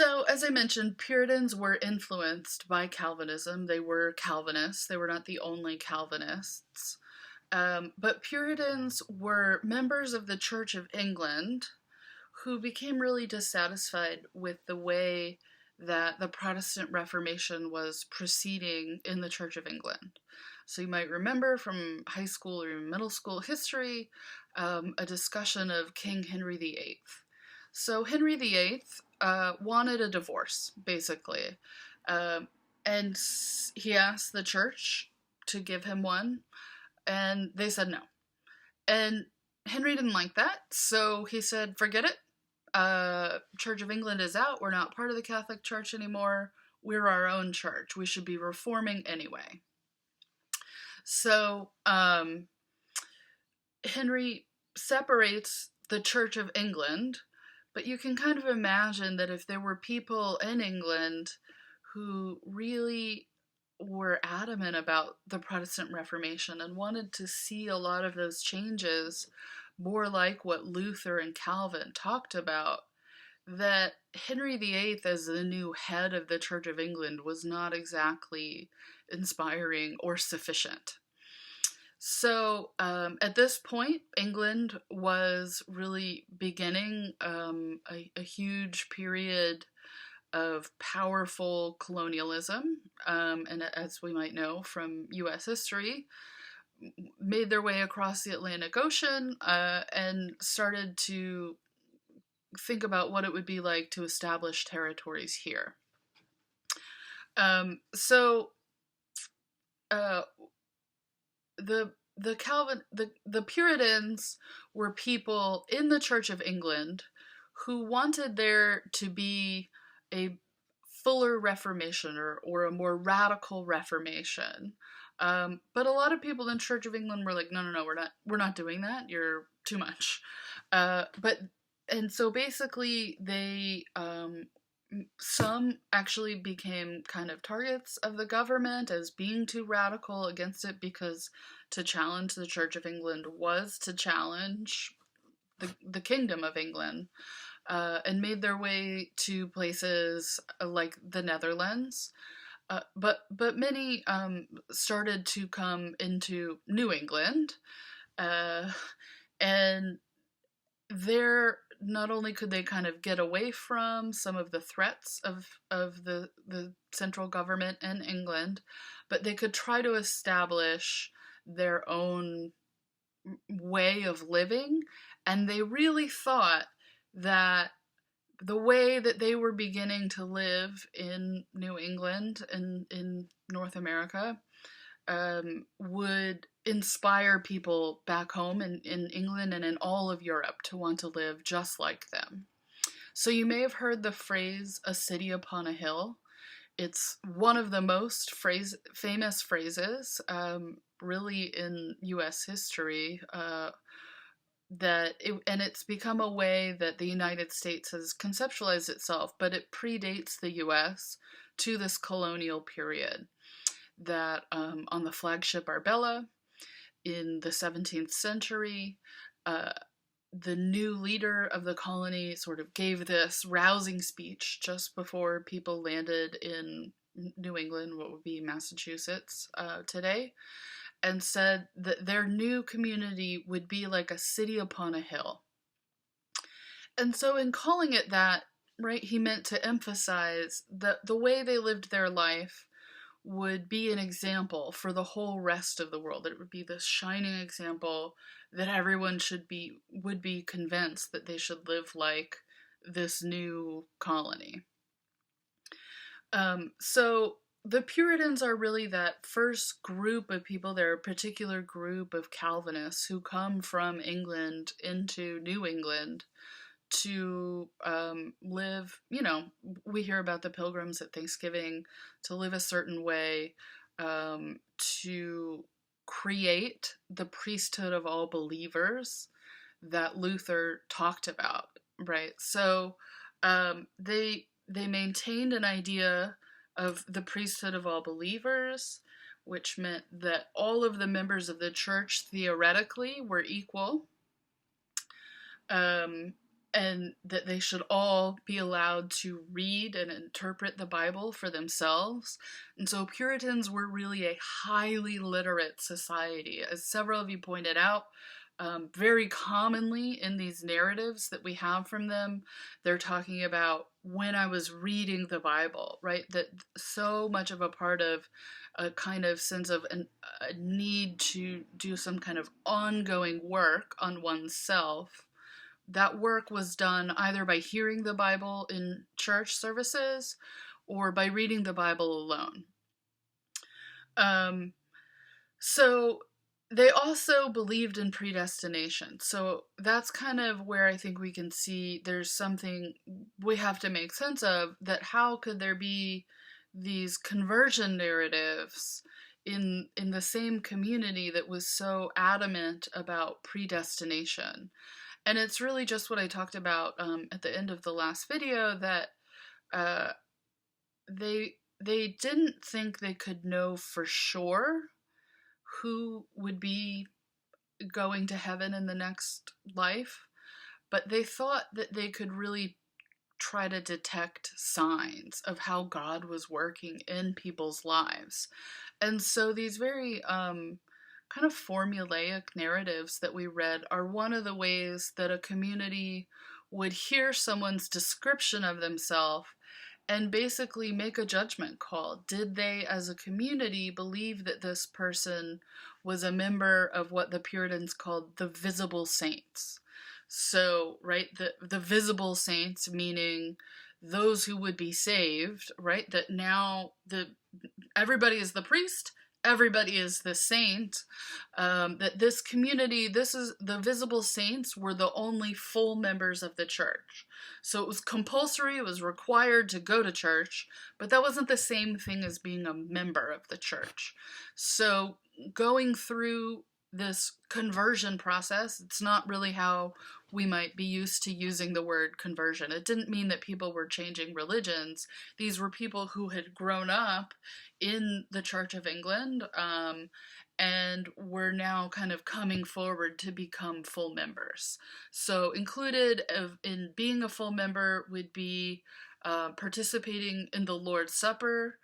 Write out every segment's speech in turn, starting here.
So, as I mentioned, Puritans were influenced by Calvinism. They were Calvinists. They were not the only Calvinists. But Puritans were members of the Church of England who became really dissatisfied with the way that the Protestant Reformation was proceeding in the Church of England. So you might remember from high school or middle school history a discussion of King Henry VIII. So Henry VIII wanted a divorce, basically, um, and he asked the church to give him one, and they said no. And Henry didn't like that, so he said, "Forget it. Church of England is out. We're not part of the Catholic Church anymore. We're our own church. We should be reforming anyway." So Henry separates the Church of England, but you can kind of imagine that if there were people in England who really were adamant about the Protestant Reformation and wanted to see a lot of those changes more like what Luther and Calvin talked about, that Henry VIII as the new head of the Church of England was not exactly inspiring or sufficient. So at this point, England was really beginning a huge period of powerful colonialism, and as we might know from U.S. history, made their way across the Atlantic Ocean and started to think about what it would be like to establish territories here. So the Puritans were people in the Church of England who wanted there to be a fuller Reformation or a more radical Reformation. But a lot of people in Church of England were like, no, no, no, we're not doing that. You're too much. And so basically they some actually became kind of targets of the government as being too radical against it, because to challenge the Church of England was to challenge the Kingdom of England, and made their way to places like the Netherlands. But many started to come into New England, and there not only could they kind of get away from some of the threats of the central government in England, but they could try to establish their own way of living. And they really thought that the way that they were beginning to live in New England and in North America would inspire people back home in England and in all of Europe to want to live just like them. So you may have heard the phrase, "a city upon a hill." It's one of the most famous phrases, really, in U.S. history, and it's become a way that the United States has conceptualized itself, but it predates the U.S. to this colonial period. That on the flagship Arbella in the 17th century, the new leader of the colony sort of gave this rousing speech just before people landed in New England, what would be Massachusetts today, and said that their new community would be like a city upon a hill. And so in calling it that, right, he meant to emphasize that the way they lived their life would be an example for the whole rest of the world. That it would be this shining example that everyone would be convinced that they should live like this new colony. So the Puritans are really that first group of people. They're a particular group of Calvinists who come from England into New England to live, we hear about the Pilgrims at Thanksgiving, to live a certain way, to create the priesthood of all believers that Luther talked about, right? So they maintained an idea of the priesthood of all believers, which meant that all of the members of the church theoretically were equal. and that they should all be allowed to read and interpret the Bible for themselves. And so Puritans were really a highly literate society. As several of you pointed out, very commonly in these narratives that we have from them, they're talking about when I was reading the Bible, right? That so much of a part of a kind of sense of a need to do some kind of ongoing work on oneself. That work was done either by hearing the Bible in church services or by reading the Bible alone. Um, so they also believed in predestination. So that's kind of where I think we can see there's something we have to make sense of, that how could there be these conversion narratives in the same community that was so adamant about predestination. And it's really just what I talked about at the end of the last video, that uh, they didn't think they could know for sure who would be going to heaven in the next life, but they thought that they could really try to detect signs of how God was working in people's lives. And so these very kind of formulaic narratives that we read are one of the ways that a community would hear someone's description of themselves and basically make a judgment call. Did they, as a community, believe that this person was a member of what the Puritans called the visible saints? So, right, the visible saints, meaning those who would be saved, right? That now everybody is the priest, everybody is the saint. That this community, this is the visible saints, were the only full members of the church. So it was compulsory, it was required to go to church, but that wasn't the same thing as being a member of the church. So going through this conversion process, it's not really how we might be used to using the word conversion. It didn't mean that people were changing religions. These were people who had grown up in the Church of England, and were now kind of coming forward to become full members. So included in being a full member would be participating in the Lord's Supper,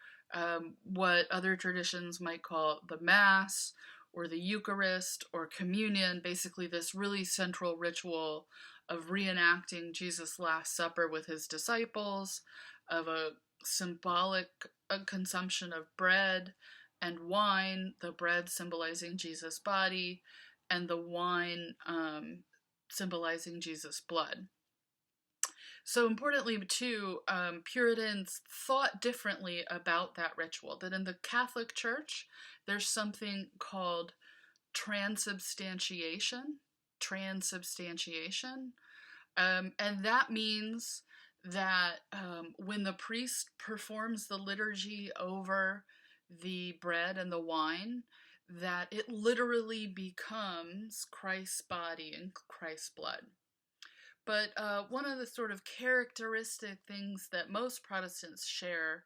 what other traditions might call the Mass, or the Eucharist, or communion, basically this really central ritual of reenacting Jesus' Last Supper with his disciples, of a symbolic consumption of bread and wine, the bread symbolizing Jesus' body, and the wine symbolizing Jesus' blood. So importantly, too, Puritans thought differently about that ritual. That in the Catholic Church, there's something called transubstantiation. Transubstantiation. And that means that when the priest performs the liturgy over the bread and the wine, that it literally becomes Christ's body and Christ's blood. But one of the sort of characteristic things that most Protestants share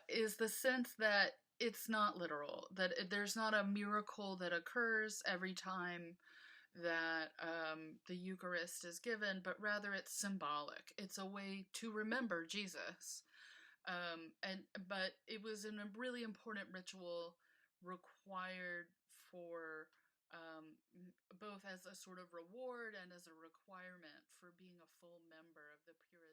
is the sense that it's not literal, that there's not a miracle that occurs every time that the Eucharist is given, but rather it's symbolic. It's a way to remember Jesus. But it was a really important ritual required for both as a sort of reward and as a requirement for being a full member of the Puritan